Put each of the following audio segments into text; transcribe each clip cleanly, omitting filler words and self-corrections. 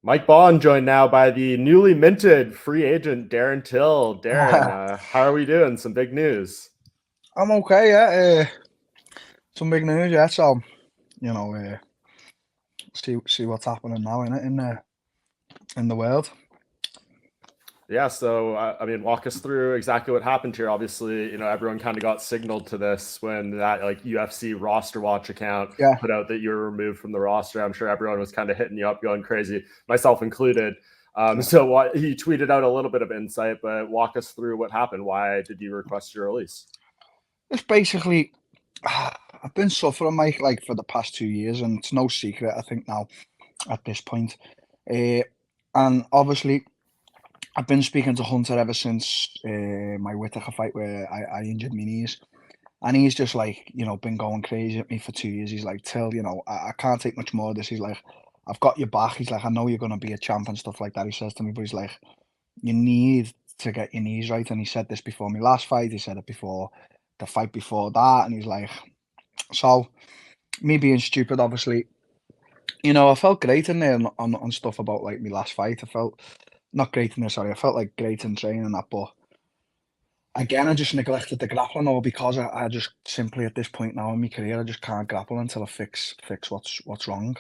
Mike Bohn joined now by the newly minted free agent Darren Till. Darren, how are we doing? Some big news. I'm okay, yeah. Some big news, yeah. So you know, see what's happening now in the world. Yeah, so I mean, walk us through exactly what happened here. Obviously, everyone kind of got signaled to this when that UFC roster watch account Yeah, put out that you were removed from the roster. I'm sure everyone was kind of hitting you up, going crazy, myself included. yeah. So he tweeted out a little bit of insight, but walk us through what happened. Why did you request your release? It's basically I've been suffering, Mike, like for the past 2 years, and it's no secret. I think now at this point, uh, and obviously I've been speaking to Hunter ever since my Whittaker fight where I injured my knees. And he's just like, been going crazy at me for 2 years. He's like, Till, I can't take much more of this. He's like, I've got your back. He's like, I know you're going to be a champ and stuff like that. He says to me, but he's like, you need to get your knees right. And he said this before my last fight. He said it before the fight before that. And he's like, so me being stupid, obviously, I felt great in there on stuff about like my last fight. I felt not great in there, sorry. I felt like great in training and that, but again, I just neglected the grappling, or because I just simply at this point now in my career, I just can't grapple until I fix what's wrong.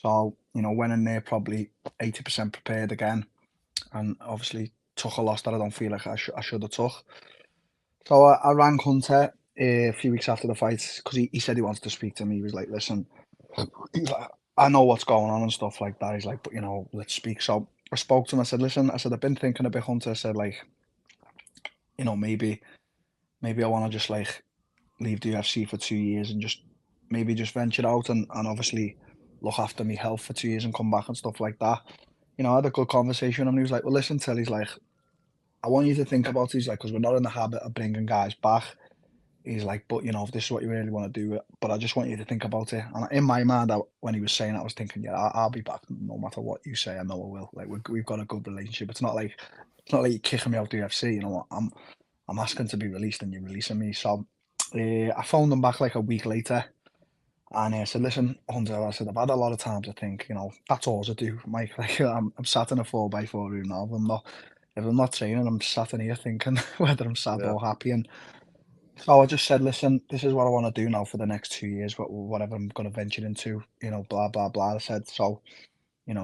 So, went in there probably 80% prepared again, and obviously took a loss that I don't feel like I should have took. So I rang Hunter a few weeks after the fight because he said he wanted to speak to me. He was like, listen, he's like, I know what's going on and stuff like that. He's like, but let's speak. So I spoke to him. I said, listen, I've been thinking a bit, Hunter. I said, like, maybe I want to just like leave the UFC for 2 years and just maybe just venture out and obviously look after me health for 2 years and come back and stuff like that. I had a good conversation and he was like, well, listen, Till, he's like, I want you to think about it. He's like, because we're not in the habit of bringing guys back. He's like, but if this is what you really want to do, but I just want you to think about it. And in my mind, when he was saying that, I was thinking, yeah, I'll be back no matter what you say. I know I will. Like we've got a good relationship. It's not like you're kicking me out the UFC. I'm asking to be released and you're releasing me. So I phoned them back like a week later and I said, listen, Hunter, I said, I've had a lot of time to think, that's all I do, Mike. Like I'm sat in a 4x4 room now. If I'm not training, I'm sat in here thinking whether I'm sad Yeah. or happy. And so I just said, listen, this is what I want to do now for the next 2 years, whatever I'm going to venture into, blah, blah, blah. I said, so,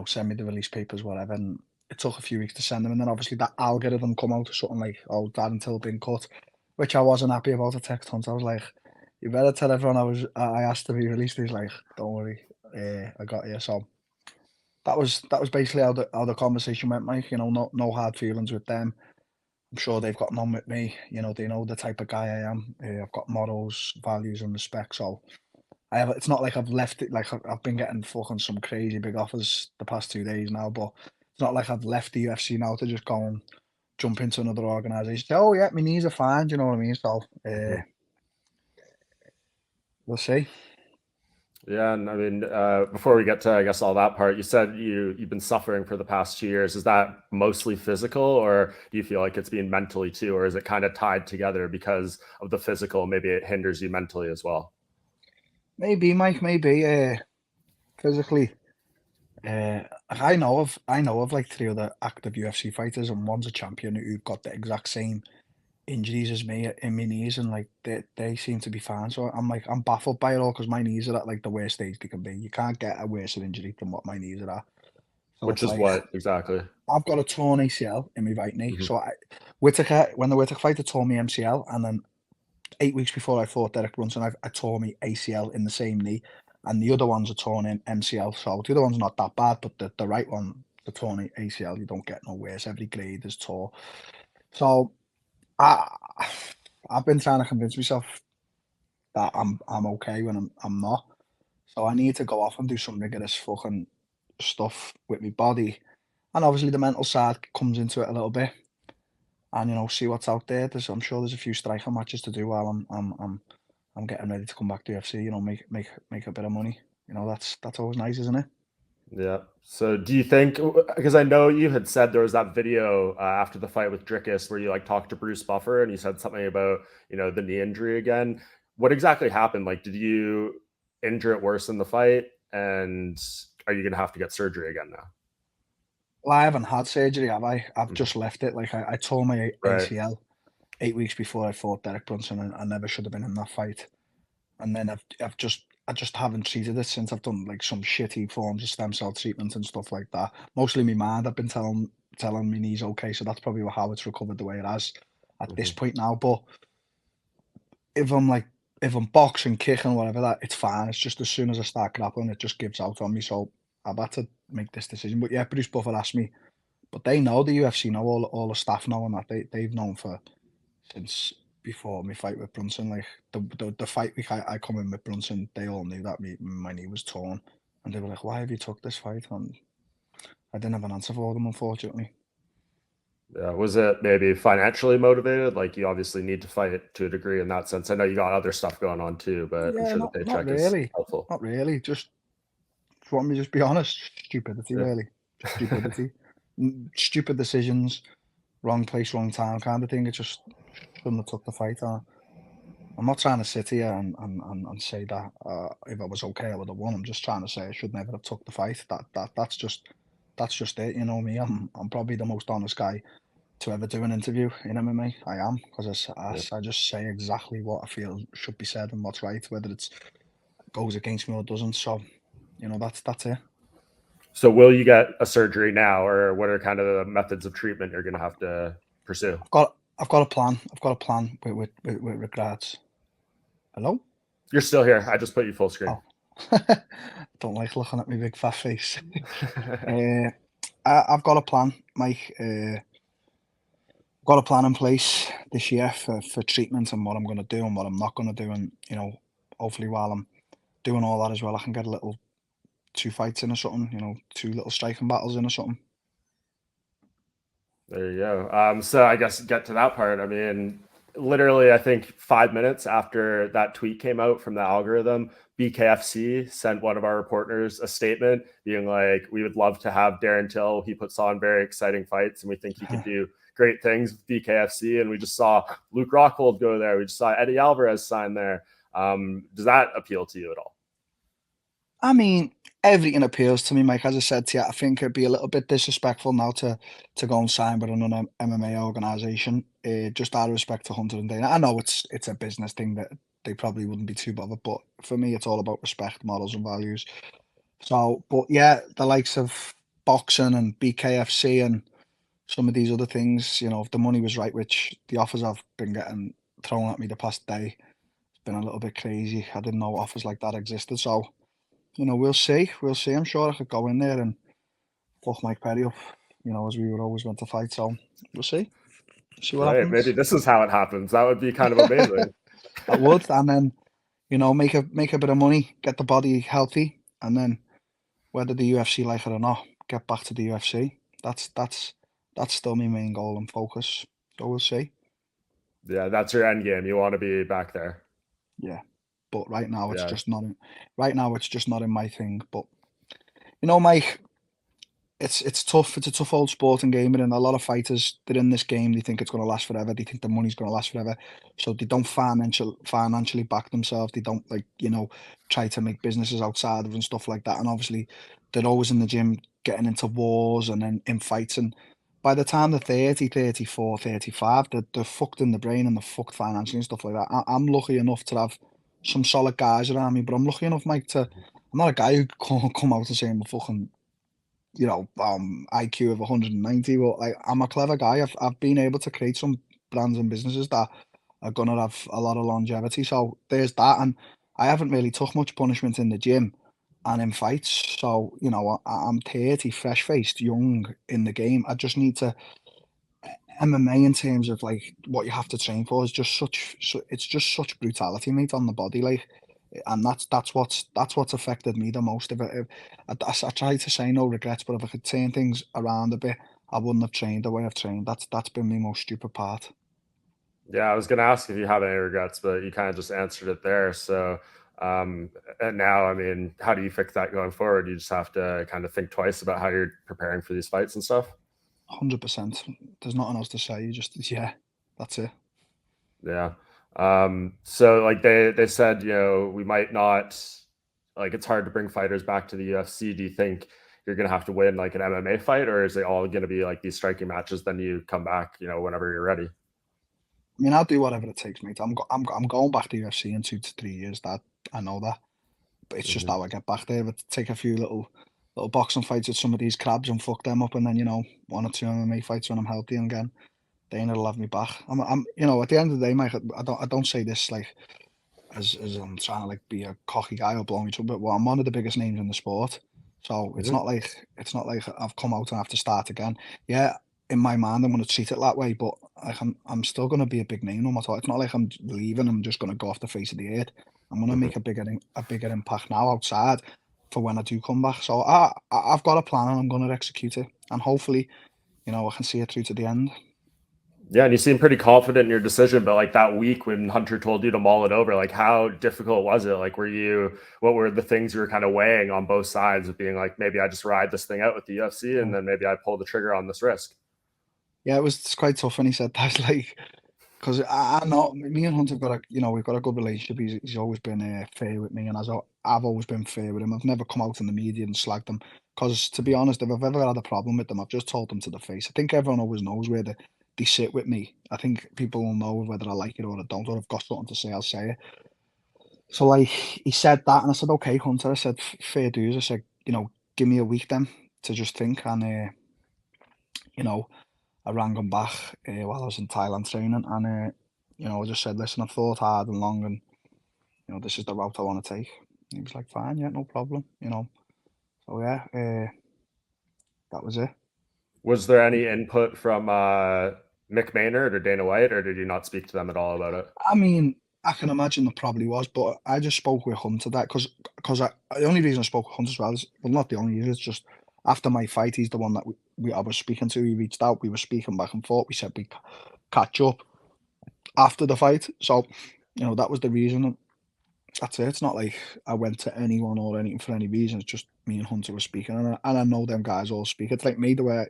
send me the release papers, whatever. And it took a few weeks to send them. And then obviously that algorithm come out or something like, oh, Darren Till been cut, which I wasn't happy about. A text Hunter. I was like, you better tell everyone I asked to be released. He's like, don't worry, I got you. So that was basically how the conversation went, Mike. No hard feelings with them. I'm sure they've got none with me. They know the type of guy I am. I've got morals, values, and respect. So I have. It's not like I've left it. Like I've been getting fucking some crazy big offers the past 2 days now, but it's not like I've left the UFC now to just go and jump into another organisation. Oh yeah, my knees are fine. Do you know what I mean? So Mhm. we'll see. Yeah, and I mean, before we get to, I guess, all that part, you said you've been suffering for the past 2 years. Is that mostly physical, or do you feel like it's been mentally too, or is it kind of tied together because of the physical? Maybe it hinders you mentally as well. Maybe, Mike. Maybe. Physically. I know of like three other active UFC fighters, and one's a champion who've got the exact same injuries as me in my knees, and like they seem to be fine. So I'm baffled by it all because my knees are at like the worst stage they can be. You can't get a worse injury than what my knees are at. So Which it's is like what exactly? I've got a torn ACL in my right knee. Hmm. So Whittaker, when the Whittaker fighter tore me MCL, and then 8 weeks before I fought Derek Brunson, I tore me ACL in the same knee, and the other one's a torn in MCL. So the other one's not that bad, but the right one, the torn ACL, you don't get no worse. Every grade is tore. So I I've been trying to convince myself that I'm okay when I'm not. So I need to go off and do some rigorous fucking stuff with my body, and obviously the mental side comes into it a little bit, and see what's out there. I'm sure there's a few striker matches to do while I'm getting ready to come back to UFC. Make a bit of money. That's always nice, isn't it? Yeah. So do you think, because I know you had said there was that video after the fight with Drickus where you like talked to Bruce Buffer and you said something about, the knee injury again. What exactly happened? Like, did you injure it worse in the fight? And are you going to have to get surgery again now? Well, I haven't had surgery, have I? I've Mhm. just left it. Like I tore my Right. ACL 8 weeks before I fought Derek Brunson, and I never should have been in that fight. And then I just haven't treated it since. I've done like some shitty forms of stem cell treatment and stuff like that. Mostly my mind. I've been telling me knees okay, so that's probably how it's recovered the way it has at this Mhm. point now. But if I'm like if I'm boxing, kicking, whatever that, it's fine. It's just as soon as I start grappling, it just gives out on me. So I've had to make this decision. But yeah, Bruce Buffer asked me, but they know the UFC know all the staff know and that they've known for since before my fight with Brunson. Like the fight week I come in with Brunson, they all knew that my knee was torn, and they were like, "Why have you took this fight?" And I didn't have an answer for them, unfortunately. Yeah. Was it maybe financially motivated? Like you obviously need to fight to a degree in that sense. I know you got other stuff going on too, but I'm Yeah, sure the not paycheck is really, helpful. not really. Just want me to just be honest. Stupidity, Yeah. really. Just stupidity. Stupid decisions, wrong place, wrong time, kind of thing. It just shouldn't have took the fight. I'm not trying to sit here and say that if I was okay, I would have won. I'm just trying to say I should never have took the fight. That's just it. You know me. I'm probably the most honest guy to ever do an interview in MMA. I am because Yeah. I just say exactly what I feel should be said and what's right, whether it's goes against me or doesn't. So that's it. So will you get a surgery now, or what are kind of the methods of treatment you're going to have to pursue? I've got a plan. I've got a plan with regards. Hello. You're still here. I just put you full screen. Oh, don't like looking at my big fat face. Uh, I've got a plan, Mike. Got a plan in place this year for treatment and what I'm going to do and what I'm not going to do, and hopefully while I'm doing all that as well, I can get a little two fights in or something. Two little striking battles in or something. There you go. So I guess get to that part. I mean, literally, I think 5 minutes after that tweet came out from the algorithm, BKFC sent one of our reporters a statement being like, "We would love to have Darren Till. He puts on very exciting fights, and we think he could do great things with BKFC." And we just saw Luke Rockhold go there. We just saw Eddie Alvarez sign there. Does that appeal to you at all? I mean, everything appeals to me, Mike. As I said to you, I think it'd be a little bit disrespectful now to go and sign with another MMA organization, just out of respect to Hunter and Dana. I know it's a business thing that they probably wouldn't be too bothered, but for me, it's all about respect, morals, and values. So, but yeah, the likes of boxing and BKFC and some of these other things, if the money was right, which the offers I've been getting thrown at me the past day, it's been a little bit crazy. I didn't know offers like that existed. So, we'll see. We'll see. I'm sure I could go in there and fuck Mike Perry up, as we were always meant to fight. So we'll see. See what Right. Maybe happens. this is how it happens. That would be kind of amazing. I would, and then make a bit of money, get the body healthy, and then whether the UFC like it or not, get back to the UFC. That's still my main goal and focus. So we'll see. Yeah, that's your end game. You want to be back there. Yeah, but right now it's Yeah. just not. Right now it's just not in my thing. But Mike, it's tough. It's a tough old sport and gaming, and a lot of fighters they're in this game. They think it's going to last forever. They think the money's going to last forever, so they don't financially back themselves. They don't try to make businesses outside of and stuff like that. And obviously, they're always in the gym getting into wars and then in fights. And by the time they're 30, 34, 35, they're fucked in the brain and they're fucked financially and stuff like that. I'm lucky enough to have some solid guys around me, but I'm lucky enough, Mike, to. I'm not a guy who can come out and say I'm a fucking IQ of 190. But like, I'm a clever guy. I've been able to create some brands and businesses that are gonna have a lot of longevity. So there's that, and I haven't really took much punishment in the gym and in fights. So I'm 30, fresh faced, young in the game. I just need to MMA in terms of like what you have to train for is just it's just such brutality, mate, on the body, like, and that's what's affected me the most. If I try to say no regrets, but if I could turn things around a bit, I wouldn't have trained the way I've trained. That's been my most stupid part. Yeah, I was going to ask if you have any regrets, but you kind of just answered it there. So, and now, I mean, how do you fix that going forward? You just have to kind of think twice about how you're preparing for these fights and stuff. 100%. There's nothing else to say. You just yeah, that's it. Yeah. So like they said, we might not, like it's hard to bring fighters back to the UFC. Do you think you're gonna have to win like an MMA fight, or is it all gonna be like these striking matches? Then you come back, whenever you're ready. I mean, I'll do whatever it takes, mate. I'm going back to UFC in 2 to 3 years. That I know that, but it's just Hmm. how I get back there. But take a few little boxing fights with some of these crabs and fuck them up, and then 1 or 2 MMA fights when I'm healthy and again. Dana will have me back. At the end of the day, Mike, I don't say this like as I'm trying to like be a cocky guy or blow me trumpet. Well, I'm one of the biggest names in the sport, so Hmm. it's not like I've come out and have to start again. Yeah, in my mind, I'm going to treat it that way, but like I'm still going to be a big name no matter what. It's not like I'm leaving. I'm just going to go off the face of the earth. I'm going to Hmm. make a bigger impact now outside for when I do come back. So I've got a plan and I'm going to execute it, and hopefully, I can see it through to the end. Yeah, and you seem pretty confident in your decision, but like that week when Hunter told you to mull it over, like how difficult was it? Like, what were the things you were kind of weighing on both sides of being like, maybe I just ride this thing out with the UFC and then maybe I pull the trigger on this risk? Yeah, it's quite tough when he said that. Like, because I know me and Hunter got we've got a good relationship. He's always been fair with me, and I've always been fair with him. I've never come out in the media and slagged him. Because to be honest, if I've ever had a problem with them, I've just told them to the face. I think everyone always knows where they sit with me. I think people will know whether I like it or I don't, or I've got something to say, I'll say it. So like he said that, and I said, okay, Hunter. I said, fair dues. I said, give me a week then to just think, and you know. I rang him back while I was in Thailand training, and I just said, "Listen, I've thought hard and long, and this is the route I want to take." And he was like, "Fine, yeah, no problem." So yeah, that was it. Was there any input from Mick Maynard or Dana White, or did you not speak to them at all about it? I mean, I can imagine there probably was, but I just spoke with Hunter that because the only reason I spoke with Hunter as well is, well, not the only reason, it's just after my fight, he's the one that I was speaking to. He reached out, we were speaking back and forth. We said we catch up after the fight, so that was the reason. That's it. It's not like I went to anyone or anything for any reason. It's just me and Hunter were speaking, and I know them guys all speak. It's like me the way,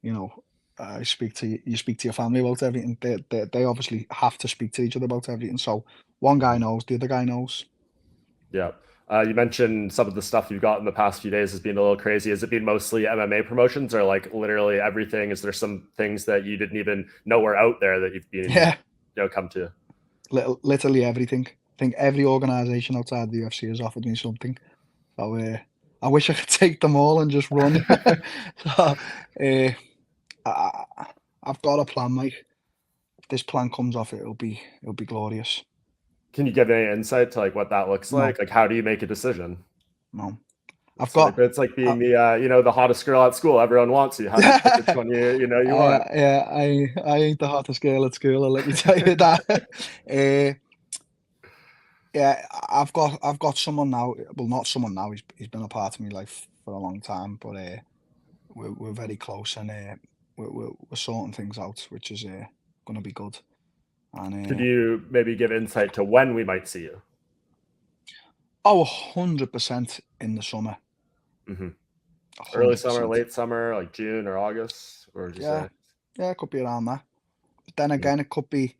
you know, I speak to you speak to your family about everything. They obviously have to speak to each other about everything. So one guy Mhm. knows, the other guy knows. Yeah. You mentioned some of the stuff you've got in the past few days has been a little crazy. Has it been mostly MMA promotions or like literally everything? Is there some things that you didn't even know were out there that you've been, Yeah, come to? literally everything. I think every organisation outside the UFC has offered me something. So I wish I could take them all and just run. So uh, I, I've got a plan, Mike. If this plan comes off, it'll be glorious. Can you give any insight to like what that looks No, like? Like, how do you make a decision? no. I've It's like uh, being the hottest girl at school. Everyone wants you. How do you pick which one you want? I ain't the hottest girl at school, let me tell you that. uh, yeah, I've got someone now. Well, not someone now. He's been a part of my life for a long time, but we're very close, and we're sorting things out, which is gonna be good. Could And you maybe give insight to when we might see you? 100% in the summer, Hmm. Early hundred summer, percent. late summer, like June or August, or would you Yeah, say? yeah, it could be around that. But then Mhm. again, it could be.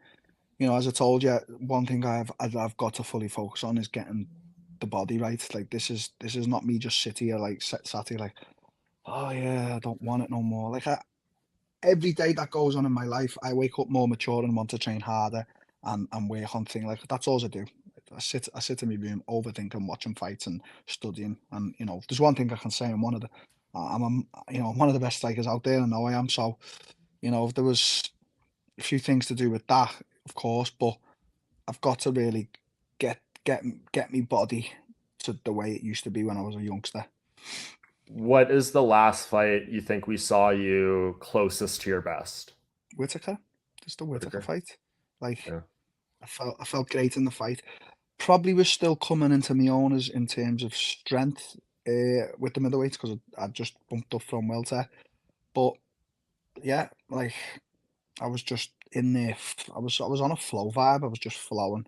As I told you, one thing I've got to fully focus on is getting the body right. Like this is not me just sit here like sat here like, oh yeah, I don't want it no more. Like every day that goes on in my life, I wake up more mature and want to train harder and work on things. Like that's all I do. I sit in my room overthinking, watching fights and studying. And there's one thing I can say: I'm one of the best strikers out there. I know I am. So if there was a few things to do with that, of course, but I've got to really get me body to the way it used to be when I was a youngster. What is the last fight you think we saw you closest to your best? Whitaker, just the Whitaker Whitaker? fight. Like Yeah. I felt great in the fight. Probably was still coming into my own as in terms of strength with the middleweights because I just bumped up from welter. But yeah, like I was just in there. I was on a flow vibe. I was just flowing.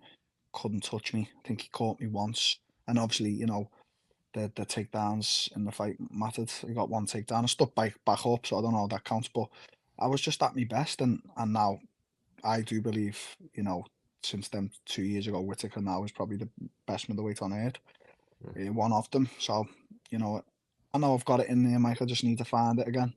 Couldn't touch me. I think he caught me once, and obviously the takedowns in the fight mattered. He got one takedown. I stuck back up, so I don't know how that counts. But I was just at my best, and now I do believe, since then 2 years ago, Whitaker now is probably the best middleweight on earth, one of them. So, you know, I know I've got it in there, Mike. I just need to find it again.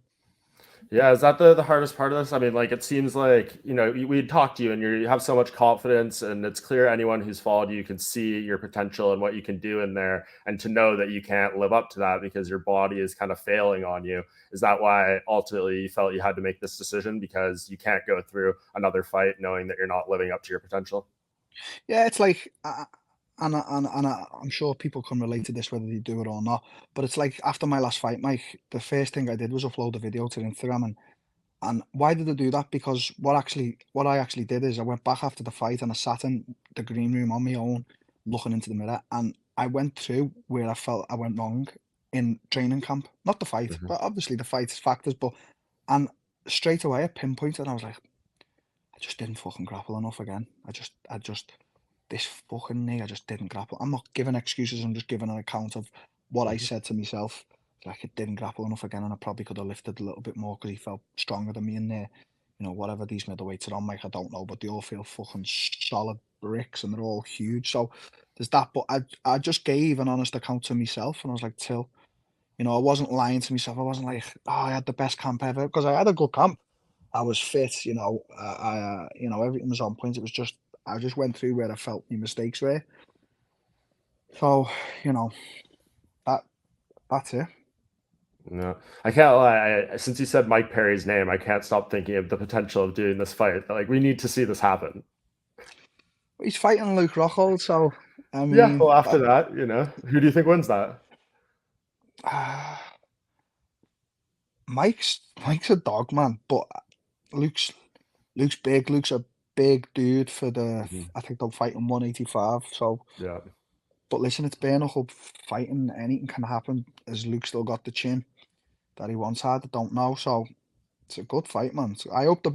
Yeah, is that the hardest part of this? I mean, like it seems like, we'd talk to you and you have so much confidence and it's clear anyone who's followed you can see your potential and what you can do in there and to know that you can't live up to that because your body is kind of failing on you. Is that why ultimately you felt you had to make this decision because you can't go through another fight knowing that you're not living up to your potential? Yeah, it's like, I'm sure people can relate to this whether they do it or not. But it's like after my last fight, Mike, the first thing I did was upload a video to Instagram, and why did I do that? Because what I actually did is I went back after the fight and I sat in the green room on my own, looking into the mirror, and I went through where I felt I went wrong in training camp. Not the fight, Hmm. but obviously the fight is factors. But and straight away I pinpointed, and I was like, I just didn't fucking grapple enough again. I just this fucking knee, I just didn't grapple. I'm not giving excuses. I'm just giving an account of what I Hmm. said to myself. Like it didn't grapple enough again, and I probably could have lifted a little bit more because he felt stronger than me in there. You know, whatever these middleweights are on, like I don't know, but they all feel fucking solid bricks, and they're all huge. So there's that. But I just gave an honest account to myself, and I was like, Till, you know, I wasn't lying to myself. I wasn't like, oh, I had the best camp ever because I had a good camp. I was fit, you know. You know, everything was on point. It was just I just went through where I felt my mistakes were. So, you know, that that's it. No, I can't lie. Since you said Mike Perry's name, I can't stop thinking of the potential of doing this fight. Like, we need to see this happen. He's fighting Luke Rockhold, so I Yeah, mean, well, after that, who do you think wins that? uh, Mike's a dog man, but Luke's Luke's big. Luke's a big dude for the. Hmm. I think they'll fight in 185. So, Yeah. but listen, it's bare knuckle fighting. Anything can happen. As Luke still got the chin that he once had. I don't know. So it's a good fight, man. So I hope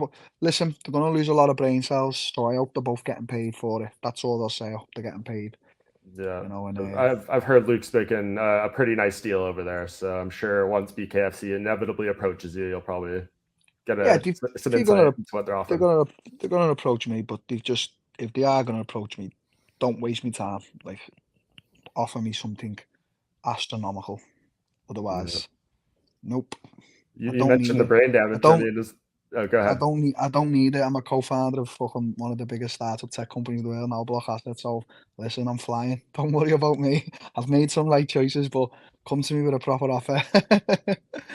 listen. They're gonna lose a lot of brain cells, so I hope they're both getting paid for it. That's all I'll say. I hope they're getting paid. Yeah. You know, and I've heard Luke's making a pretty nice deal over there, so I'm sure once BKFC inevitably approaches you, you'll probably get yeah, some they're insight gonna into what they're they're offering. gonna they're gonna approach me, but they just if they are gonna approach me, don't waste me time. Like offer me something astronomical. Yeah. Otherwise, nope. You, I you don't need mentioned the it. brain I damage. I don't. mean, oh, go ahead. I don't need it. I'm a co-founder of fucking one of the biggest startup tech companies in the world now, Block Assets. So listen, I'm flying. Don't worry about me. I've made some right choices, but come to me with a proper offer.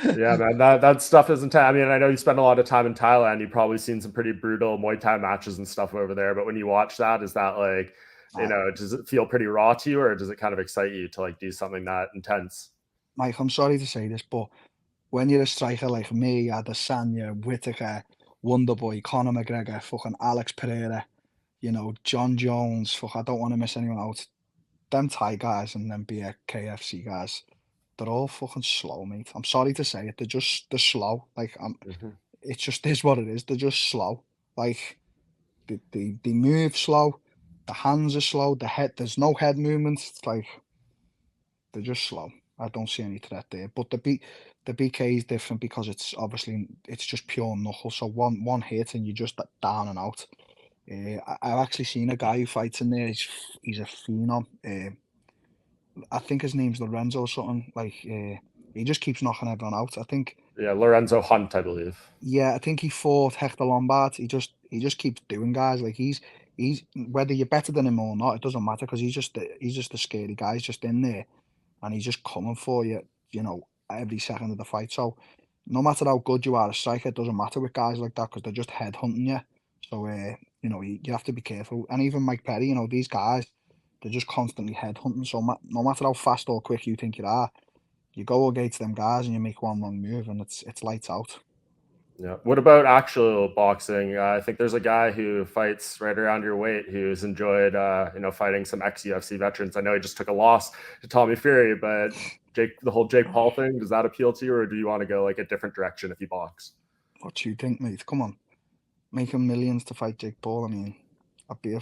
Yeah, man, that stuff isn't. I mean, I know you spend a lot of time in Thailand. You've probably seen some pretty brutal Muay Thai matches and stuff over there. But when you watch that, is that like, Aye. does it feel pretty raw to you, or does it kind of excite you to like do something that intense? Mike, I'm sorry to say this, but when you're a striker like me, Adesanya, Whitaker, Wonderboy, Conor McGregor, fucking Alex Pereira, you know, John Jones, fuck, I don't want to miss anyone out. Them Thai guys and them BKFC guys, they're all fucking slow, mate. I'm sorry to say it. They're slow. Like Hmm. it just is what it is. They're just slow. Like they move slow. The hands are slow. There's no head movement. It's like they're just slow. I don't see any threat there. But the BK is different because it's just pure knuckle. So one hit and you're just down and out. I've actually seen a guy who fights in there. He's a phenom. I think his name's Lorenzo or something. Like he just keeps knocking everyone out. I think Yeah, Lorenzo Hunt, I believe. yeah, I think he fought Hector Lombard. He just keeps doing guys like he's whether you're better than him or not, it doesn't matter because he's just a scary guy. He's just in there and he's just coming for you. You know, every second of the fight. So no matter how good you are a striker, it doesn't matter with guys like that because they're just head hunting you. So you know, you have to be careful. And even Mike Perry, you know, these guys, they're just constantly head hunting. So no matter how fast or quick you think you are, you go against them guys and you make one wrong move and it's lights out. Yeah. What about actual boxing? I think there's a guy who fights right around your weight who's enjoyed, fighting some ex UFC veterans. I know he just took a loss to Tommy Fury, but the whole Jake Paul thing, does that appeal to you, or do you want to go like a different direction if you box? What do you think, mate? Come on, making millions to fight Jake Paul. I mean, I'd be a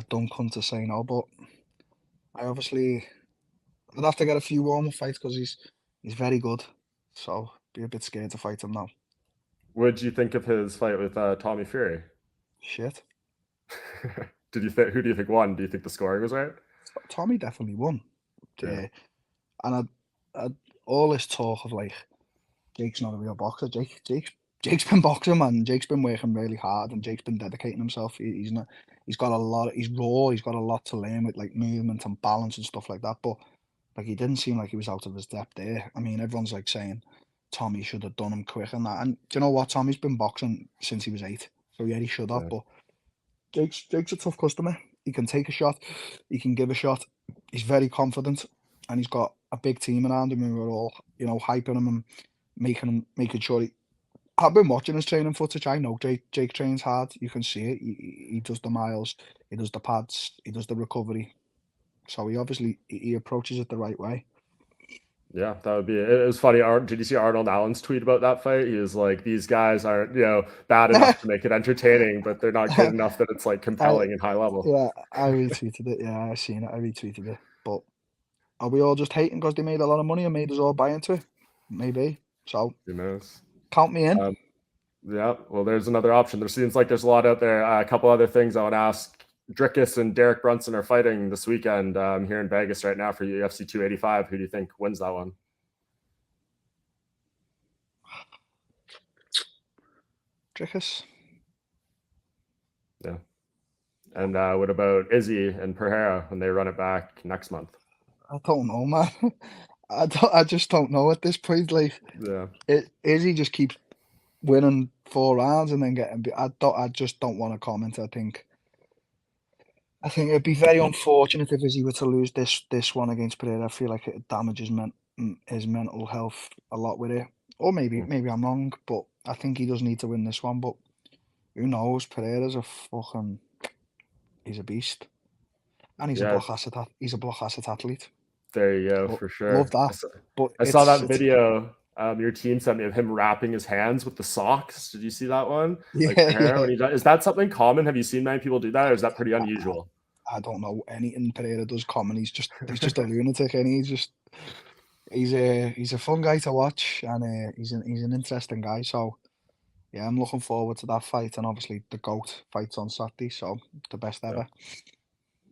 dumb cunt to say no, but I obviously I'd have to get a few warmer fights because he's very good. So be a bit scared to fight him now. What did you think of his fight with Tommy Fury? Shit. Who do you think won? Do you think the scoring was right? Tommy definitely won. Yeah. And I all this talk of like Jake's not a real boxer. Jake's been boxing, man. Jake's been working really hard, and Jake's been dedicating himself. He's not. He's got a lot. He's raw. He's got a lot to learn with like movement and balance and stuff like that. But like he didn't seem like he was out of his depth there. I mean, everyone's like saying Tommy should have done him quick and that. And do you know what? Tommy's been boxing since he was 8, so yeah, he should have. Yeah. But Jake's a tough customer. He can take a shot. He can give a shot. He's very confident, and he's got a big team around him who are all hyping him and making sure he. I've been watching his training footage. I know Jake trains hard. You can see it. He does the miles. He does the pads. He does the recovery. So he obviously he approaches it the right way. Yeah, that would be it. It was funny. Did you see Arnold Allen's tweet about that fight? He was like, "These guys aren't, bad enough to make it entertaining, but they're not good enough that it's like compelling and high level." Yeah, I retweeted it. Yeah, I seen it. I retweeted it. But are we all just hating because they made a lot of money and made us all buy into it? Maybe. So Who knows? count me in. Yeah. Well, there's another option. There seems like there's a lot out there. A couple other things I want to ask. Drickus and Derek Brunson are fighting this weekend here in Vegas right now for UFC 285. Who do you think wins that one? Drickus. Yeah. And what about Izzy and Pereira when they run it back next month? I don't know, man. I just don't know at this point. Like, Yeah. Izzy just keeps winning 4 rounds and then getting. I just don't want to comment. I think it'd be very unfortunate if Izzy were to lose this one against Pereira. I feel like it damages his mental health a lot with it. Or maybe I'm wrong, but I think he does need to win this one. But who knows? Pereira's he's a beast, and he's a block asset athlete. There you go, for sure. Love that. But I saw that video your team sent me of him wrapping his hands with the socks. Did you see that one? Yeah, Is that something common? Have you seen many people do that, or is that pretty unusual? I don't know anything Pereira does common. He's just a lunatic, and he's a fun guy to watch, and he's an interesting guy. So yeah, I'm looking forward to that fight, and obviously the GOAT fights on Saturday, so the best ever.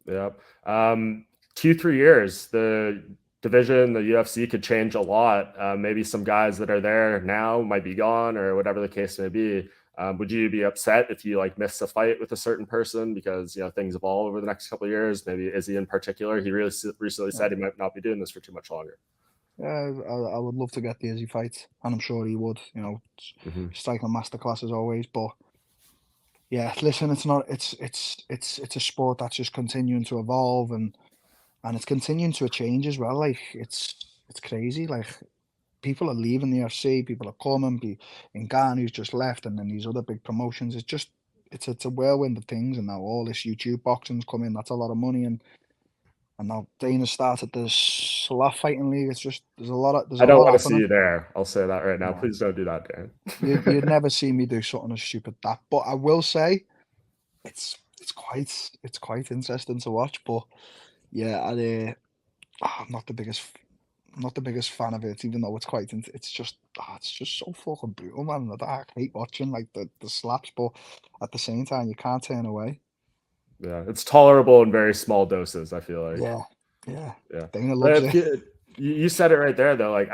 Yeah. 2-3 years, the division, the UFC could change a lot. Maybe some guys that are there now might be gone, or whatever the case may be. Would you be upset if you like miss a fight with a certain person because things evolve over the next couple of years? Maybe Izzy in particular, he really recently said he might not be doing this for too much longer. Yeah, I would love to get the Izzy fight, and I'm sure he would. Striking masterclass as always. But yeah, listen, it's not. It's a sport that's just continuing to evolve, and it's continuing to change as well. Like it's crazy. Like people are leaving the UFC, people are coming. Ngannou's just left, and then these other big promotions. It's a whirlwind of things, and now all this YouTube boxing's coming. That's a lot of money, and now Dana started this Slough fighting league. It's just there's a lot I don't want to happening. see you there. I'll say that right now. No. Please don't do that, Dan. You'd never see me do something as stupid that. But I will say, it's quite interesting to watch. But yeah, I'm not the biggest fan of it, even though it's just so fucking brutal, man. I hate watching like the slaps, but at the same time, you can't turn away. Yeah, it's tolerable in very small doses, I feel like. Yeah. Dana loves it. You said it right there, though. Like,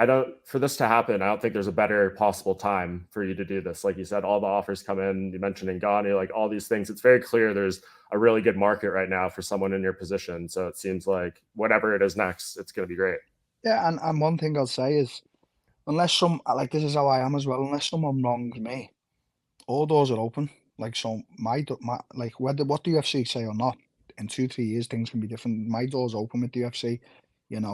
for this to happen, I don't think there's a better possible time for you to do this. Like you said, all the offers come in. You mentioned Ngannou, like all these things. It's very clear there's a really good market right now for someone in your position. So it seems like whatever it is next, it's going to be great. Yeah, and one thing I'll say is, unless this is how I am as well. Unless someone wrongs me, all doors are open. Like, so my like whether what the UFC say or not, in 2-3 years things can be different. My door's open with the UFC, and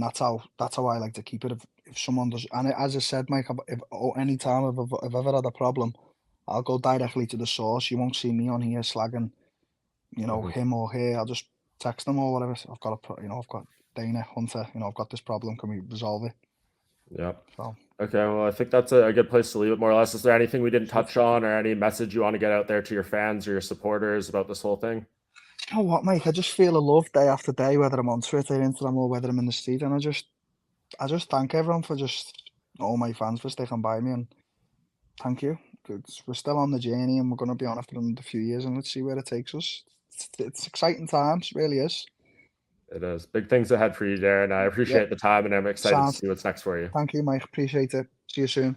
that's how I like to keep it. If someone does, and as I said, Mike, if any time I've ever had a problem, I'll go directly to the source. You won't see me on here slagging, him or her. I'll just text them or whatever. I've got Dana Hunter. I've got this problem. Can we resolve it? Yeah. So. Okay, well, I think that's a good place to leave it, more or less. Is there anything we didn't touch on, or any message you want to get out there to your fans or your supporters about this whole thing? You know what, Mike? I just feel a love day after day, whether I'm on Twitter, Instagram, or whether I'm in the street, and I just thank everyone for all my fans for sticking by me, and thank you. We're still on the journey, and we're going to be on it for another few years, and let's see where it takes us. It's exciting times, it really is. It is big things ahead for you, Darren. I appreciate the time, and I'm excited to Sound. see what's next for you. Thank you, Mike. Appreciate it. See you soon.